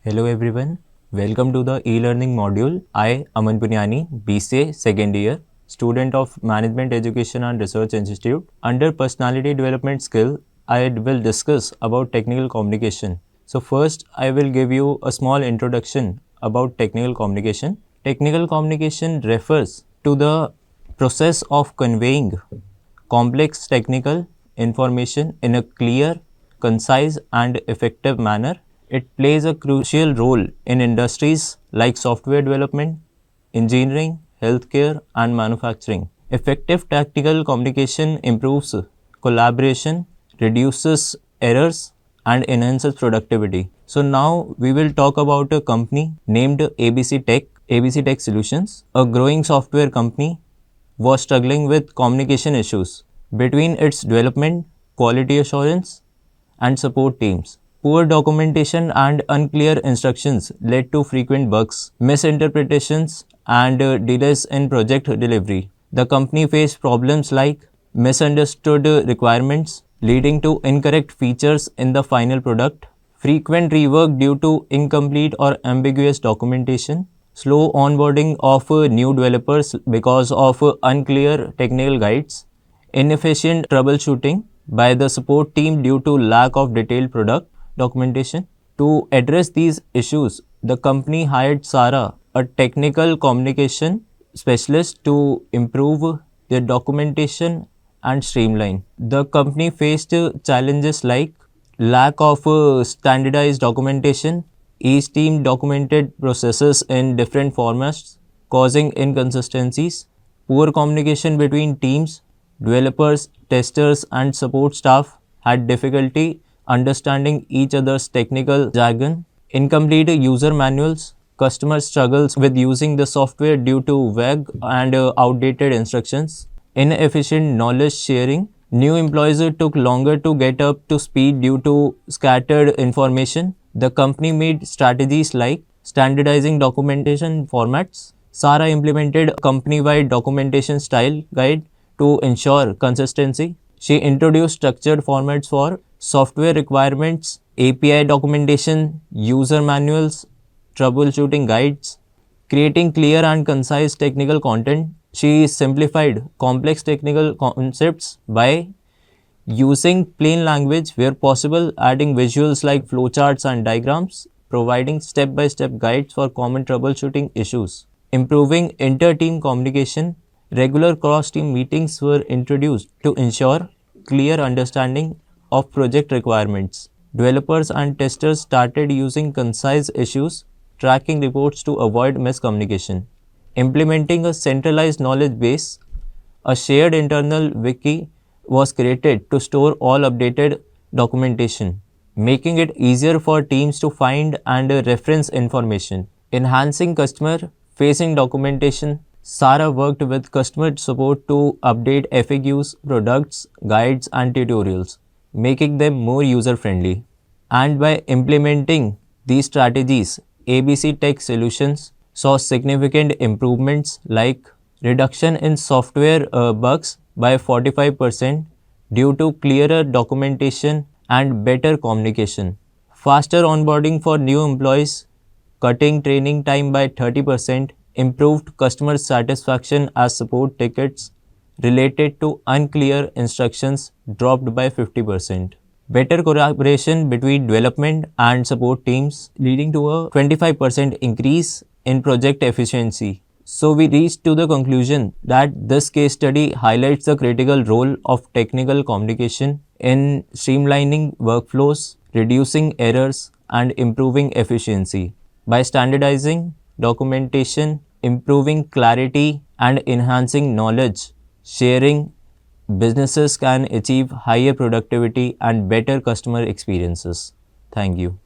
Hello everyone, welcome to the e-learning module. I, Aman Punyani, BCA second year, student of Management Education and Research Institute. Under personality development skill, I will discuss about technical communication. So first, I will give you a small introduction about technical communication. Technical communication refers to the process of conveying complex technical information in a clear, concise and effective manner. It plays a crucial role in industries like software development, engineering, healthcare and manufacturing. Effective technical communication improves collaboration, reduces errors and enhances productivity. So now we will talk about a company named ABC Tech Solutions, a growing software company was struggling with communication issues between its development, quality assurance, and support teams. Poor documentation and unclear instructions led to frequent bugs, misinterpretations, and delays in project delivery. The company faced problems like misunderstood requirements, leading to incorrect features in the final product, frequent rework due to incomplete or ambiguous documentation, slow onboarding of new developers because of unclear technical guides, inefficient troubleshooting by the support team due to lack of detailed product documentation. To address these issues, the company hired Sara, a technical communication specialist, to improve their documentation and streamline. The company faced challenges like lack of standardized documentation. Each team documented processes in different formats, causing inconsistencies. Poor communication between teams, developers, testers, and support staff had difficulty understanding each other's technical jargon. Incomplete user manuals. Customer struggles with using the software due to vague and outdated instructions. Inefficient knowledge sharing. New employees took longer to get up to speed due to scattered information. The company made strategies like standardizing documentation formats. Sara implemented a company-wide documentation style guide to ensure consistency. She introduced structured formats for software requirements, API documentation, user manuals, troubleshooting guides, creating clear and concise technical content. She simplified complex technical concepts by using plain language where possible, adding visuals like flowcharts and diagrams, providing step-by-step guides for common troubleshooting issues, improving inter-team communication. Regular cross-team meetings were introduced to ensure clear understanding of project requirements. Developers and testers started using concise issues tracking reports to avoid miscommunication. Implementing a centralized knowledge base, a shared internal wiki was created to store all updated documentation, making it easier for teams to find and reference information. Enhancing customer-facing documentation, Sara worked with customer support to update FAQs, products, guides, and tutorials, making them more user-friendly. And by implementing these strategies, ABC Tech Solutions saw significant improvements like reduction in software bugs by 45% due to clearer documentation and better communication, faster onboarding for new employees, cutting training time by 30%, improved customer satisfaction as support tickets related to unclear instructions dropped by 50%. Better collaboration between development and support teams leading to a 25% increase in project efficiency. So we reached to the conclusion that this case study highlights the critical role of technical communication in streamlining workflows, reducing errors, and improving efficiency. By standardizing documentation, improving clarity, and enhancing knowledge sharing, businesses can achieve higher productivity and better customer experiences. Thank you.